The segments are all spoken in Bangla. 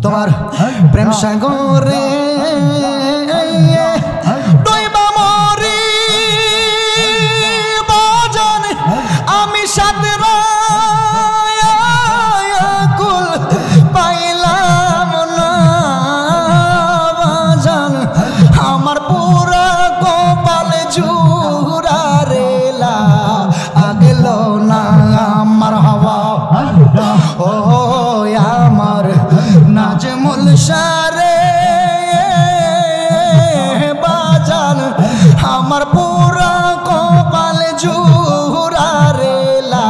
তোমার প্রেম সাগরে ডুইবা মরি বাজান আমি সাদের কুল পাইলাম না বাজান আমার পুরা কপাল জুরা রেলা আগল না আমার হওয়া ও আমার নাজমুল শারে বাজান আমার পুরা কপাল জুরা রেলা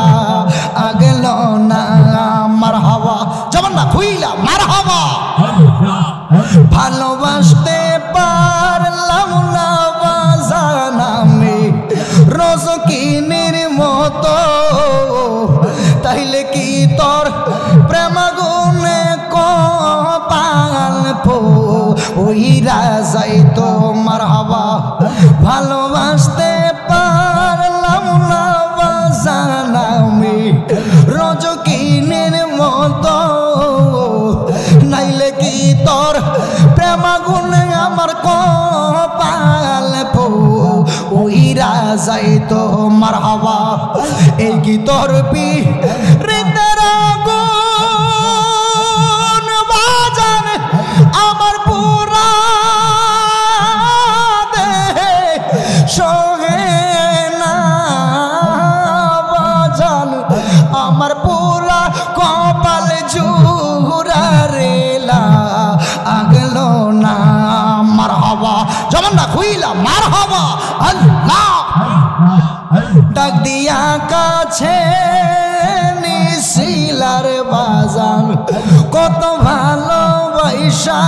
আগল না আমার হওয়া যেমন না খুইলা মার হওয়া ভালোবাসতে পারলাম না বাজান আমি রজকিনীর মতো তাইলে কি তোর প্রেম গুনে কপাল ওইরা যাই তোমার হওয়া ভালোবাসতে পারলাম না বাজান আমি রজকিনীর মতো নাইলে কি তোর প্রেম গুনে আমার কপাল ওইরা যাই তোমার হওয়া এই কি তোর পিরিতের আগুন বাজান আমার পুরা দেহে সহে না বাজান আমার পুরা কপাল জুরা রেলা আগলো না মার হওয়া যেমন না খুইলা মার হওয়া আল্লাহ ডাক দিয়া কাছে নিশিলার বাজান কত ভালোবাসা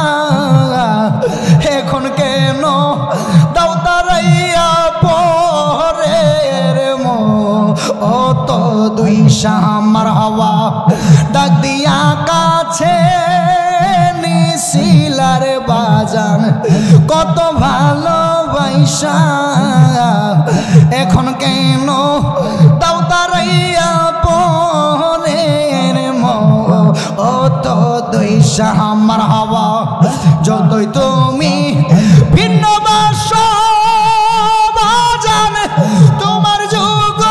এখন কেন দাও তারাইয়া পরের ও তো দুই আমার হওয়া ডাক দিয়া কাছে নিশিলার বাজান কত ভালোবাসা এখন কেন দাও তারাইয়া পরের ও তো দুই আমার হওয়া যতই তুমি ভিন্ন বাস বাজান তোমার যুগল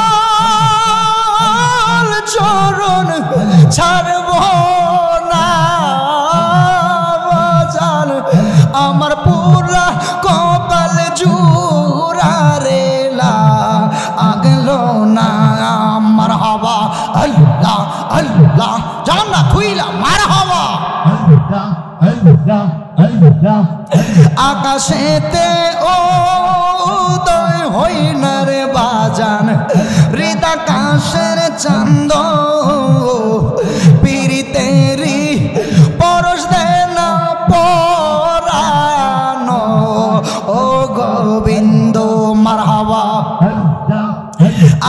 চরণ ছাড়ব না বাজান আমার পুরা কপাল জুরা রেলা আগলো না আমার হওয়া আল্লাহ আল্লাহ জান না খুইলা মার হওয়া আকাশেতে উদয় হই না রে বাজান হৃদাকাশের চান্দ পিরিতেরি পরশ দেন পরানো ও গোবিন্দ মার হওয়া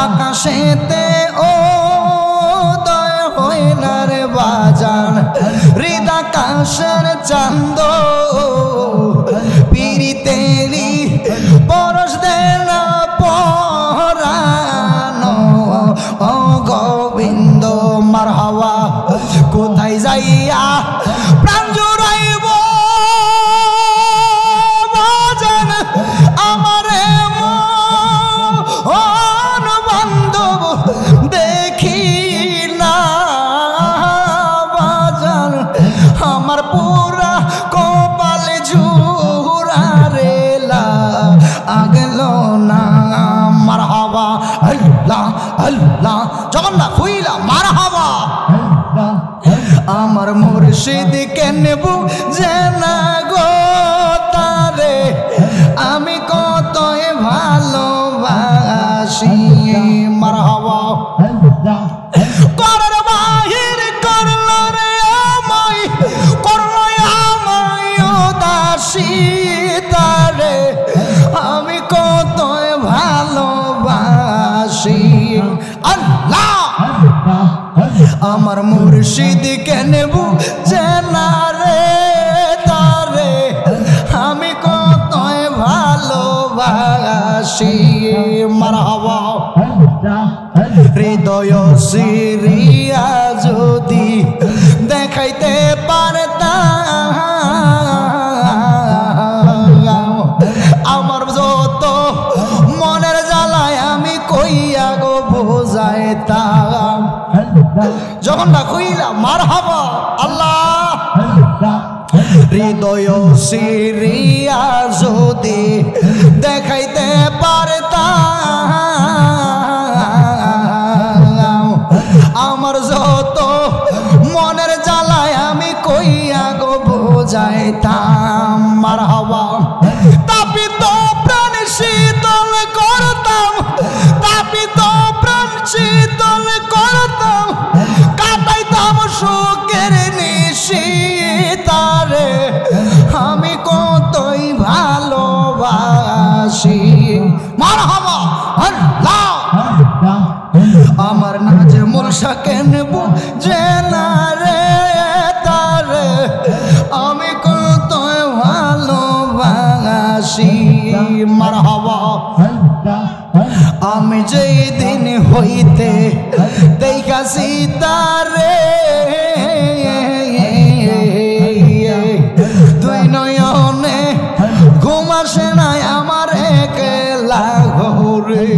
আকাশেতে উদয় হই না রে বাজান হৃদাকাশের চান্দ পিরিতেরি পরশ দেন পরানো ও গোবিন্দ মার হওয়া কোথায় যাইয়া প্রাণ জুড়াইব বাজান আমারে মন বান্ধব দেখি না বাজান আমার পুরা কপাল জুরা রেলা আগলো না মার হওয়া আল্লাহ আল্লাহ যখন না খুইলা মার হওয়া আমার মুর্শিদ কেনব যে না গো তারে আমি কতই ভালোবাসি মার হওয়া করার বাহির করলো রে আমায় করলো আমায় দাসী তারে আমি কতই ভালোবাসি আল্লাহ আমার মুর্শিদ কেনব যে না রে তারে আমি কতই ভালোবাসি মার হওয়া হৃদয় সিরিয়া যদি দেখাইতে পারতাম যখন না কইলা মারহাবা আল্লাহ হৃদয় সিরিয়া যদি দেখাইতে পারতাম আমার যত মনের জ্বালায় আমি কইয়া গো বুঝাইতাম মারহাবা তাপিত প্রাণ শীতল করতাম তাপিত প্রাণ শীতল করতাম কাটাইতাম সুখের নিশি তারে আমি কতই ভালোবাসি মারহাবা আল্লাহ আমার নাজমুল শাকেন বুঝে না রে তারে আমি কতই ভালোবাসি মারহাবা আমি যেই দিন হইতে দেখাছি তারে দুই নয়নে ঘুম আসে নাই আমার একলা ঘরে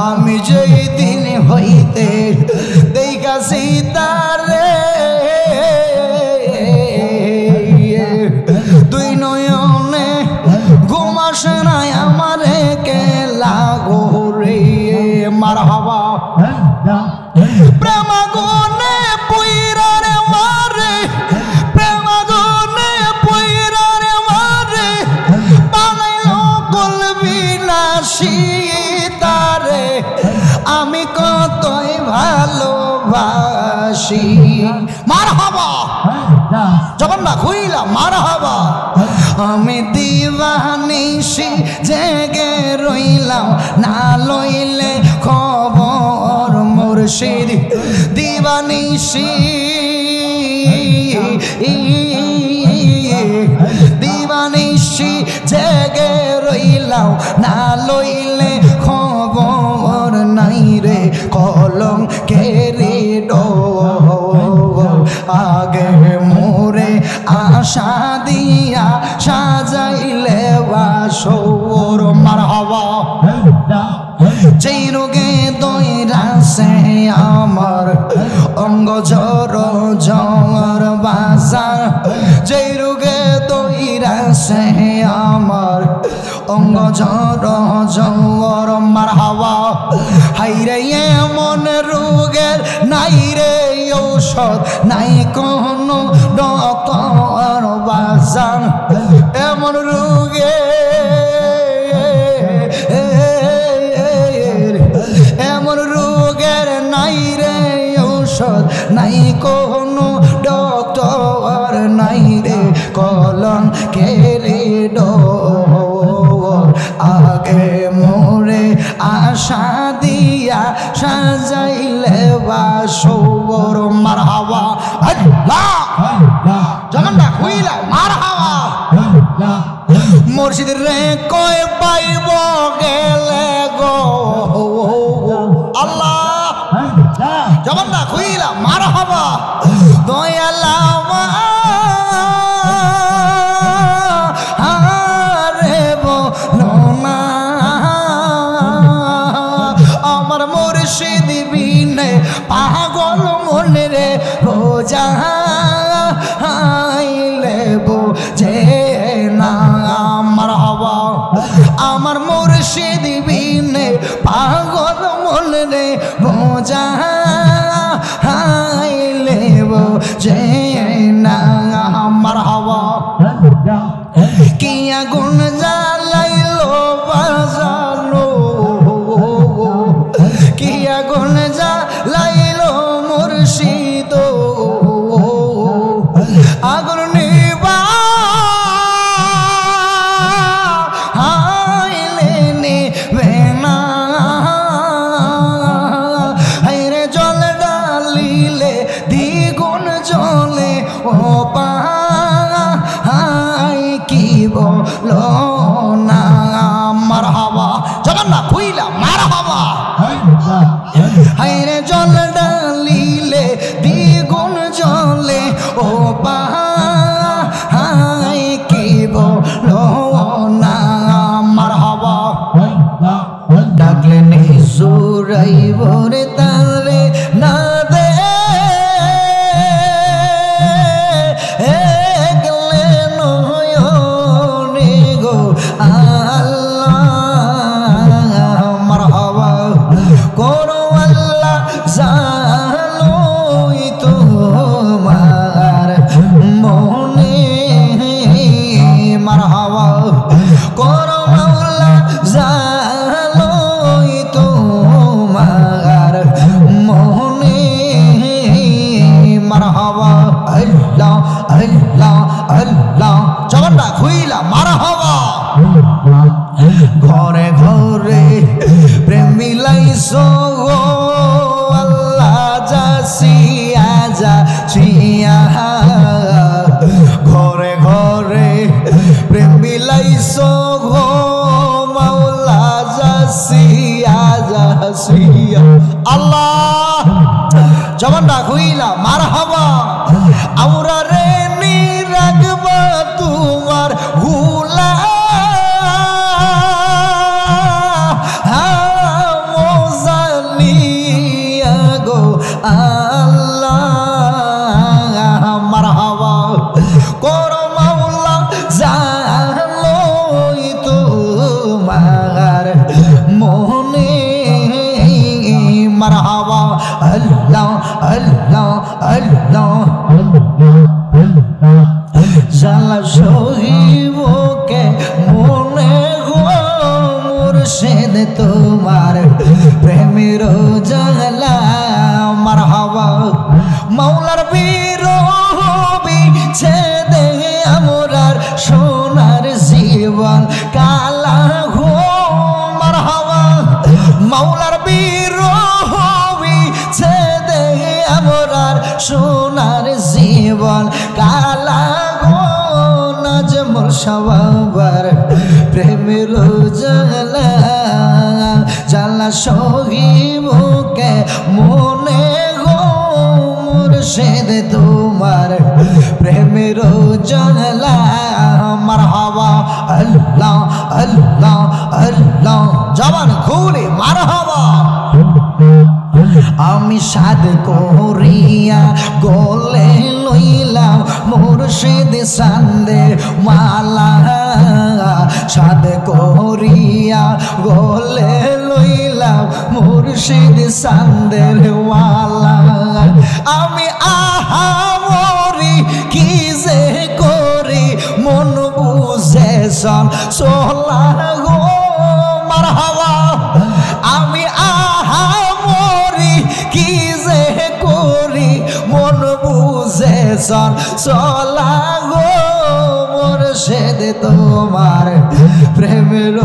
আমি যেই দিন হইতে দেখাছি তারে দুই নয়নে ঘুম আসে নাই আমার একলা ঘরে মারহাবা প্রেম গুনে পুইরারে মারে প্রেম গুনে পুইরারে মারে বানাইলো কলবি নাশি তারে আমি কতই ভালোবাসি মারহাবা যখন না খুইলা মারহাবা আমি দিবানিশি জেগে রইলাম না লইলে খবর মুর্শিদ দিবানিশি দিবানিশি জেগে রইলাম না লইলে খবর নাই রে কলম কেরে আগে মোরে আশা দিয়া সাজাইলে বাসর মারহাবা যেই রোগে দইরাছে আমার অঙ্গ জ্বর জ্বর বাজার যেই রোগে দইরাছে আমার অঙ্গ জ্বর জ্বর মারহাবা হাইরে এমন রোগের নাই রে ঔষধ নাই কোনো ডক্টর বাজার এমন রোগে এমন রোগের নাই রে ঔষধ নাই কোনো ডক্টর নাই রে কলম কেরে আগে মোরে আশা দিয়া সাজাইলে বাসর মারহাবা আল্লাহ জামানটা খুইলা মারহাবা মুর্শিদ রে কয় পাইব গেলে গো আল্লাহ জামানটা খুইলা মারহাবা দয়ালা পাগল মনে রে রোজা বোঝে না মারহাবা আমার মুর্শিদ বিনে পাগল মনে রে রোজা বোঝে না মারহাবা কি আগুন জ্বালাইলো বাজালো কি আগুন জ্বালাইলো মুর্শিদ আগুন নিবা হাইলে নিবে না হাইরে জল ডালিলে দ্বিগুণ জলে ও পা হাই কি বলো না মারহাবা জগন্নাথ খুইলা মারহাবা হাইরে জল ডালিলে দ্বিগুণ জলে ও পাহাই কি বলো না মারহাবা ডাকলে নিজুরাই ভরে তারে না দে আল্লাহ আল্লাহ জবানটা খুইলা মারহাবা ঘরে ঘরে প্রেম মিলাইছো আল্লাহ যাসিয়া যাসিয়া ঘরে ঘরে প্রেম মিলাইছো মাওলা যাসিয়া যাসিয়া আল্লাহ জবানটা খুইলা মারহাবা আমরা রে নি রাখবা তোমার হুলা মোজালিয়া গো আল্লাহ মারহাবা কর মাওলা জানোই তোমার মনে মারহাবা আল্লাহ আল্লাহ আল্লাহ জালা সহিবকে মনে গো মুর্শিদ তোমার প্রেমের জালা মারহাবা মাওলার বিরহবি ছেদে আমরার সোনার জীবন কালা গো মারহাবা মাওলার বিরহবি ছেদে আমরার সোনার জীবন কালা গো নাজমুল সবার প্রেমের জালা জালা সহিবকে মনে গো মুর্শিদ তোমার প্রেমের জালা মারহাবা আল্লাহ আল্লাহ আল্লাহ জবান খুলে মারহাবা আমি সাদ করিয়া গলে লইলাম মুর্শিদ সান্দের মালা সাদ করিয়া গলে লইলাম মুর্শিদ সান্দের মালা আমি আহা মরি কি যে করি মন বুঝে সোলা গো মারহাবা আমি আহা মরি কি যে করি মন বুঝে সোলা গো মুর্শিদ তোমার প্রেমের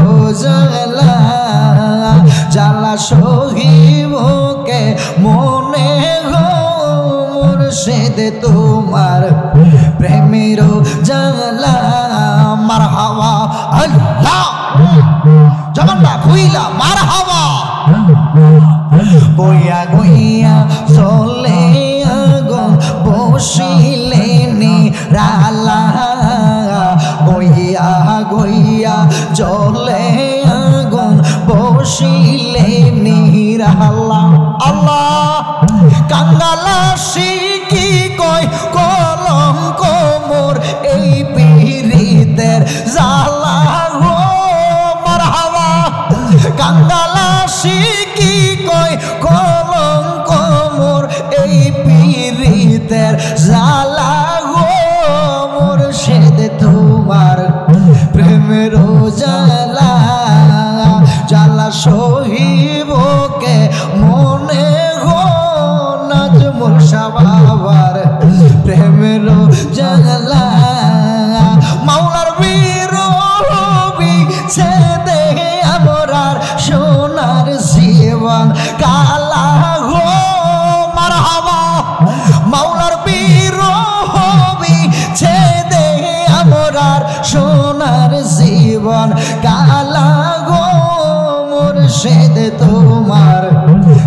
জালা জালা সহিবকে মনে গো মুর্শিদ তোমার প্রেমের জালা মারহাবা আল্লাহ জবানটা খুইলা মারহাবা গইয়া গইয়া চলে আগুন বসিলে নিরালা গইয়া গইয়া চলে আগুন বসিলে নিরালা আল্লাহ কাঙ্গালা শিকি কয় কলঙ্ক মোর এই পীরিতের জালা গো মারহাবা কাঙ্গালা শিকি কয় কলঙ্ক মোর এই পীরিতের জালা গো মুর্শিদ তোমার প্রেমের জালা জালা সহিবকে মনে গো নাজমুল সবার প্রেমের জালা মাওলার বিরহবি ছেদে আমরার সোনার জীবন কালা গো মারহাবা মাওলার বিরহবি ছেদে আমরার সোনার জীবন কালা গো মুর্শিদ তোমার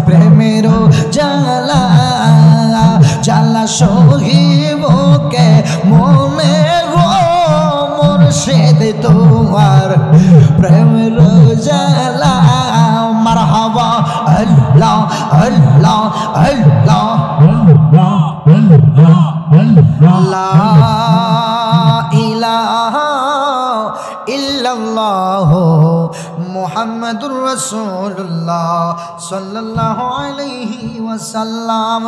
প্রেমের জালা জালা সহিবকে মনে গো মুর্শিদ তোমার প্রেমের জালা মারহাবা আল্লাহ আল্লাহ আল্লাহ লা ইলাহা ইল্লাল্লাহ মুহাম্মাদুর রাসূলুল্লাহ সাল্লাল্লাহু আলাইহি ওয়াসাল্লাম।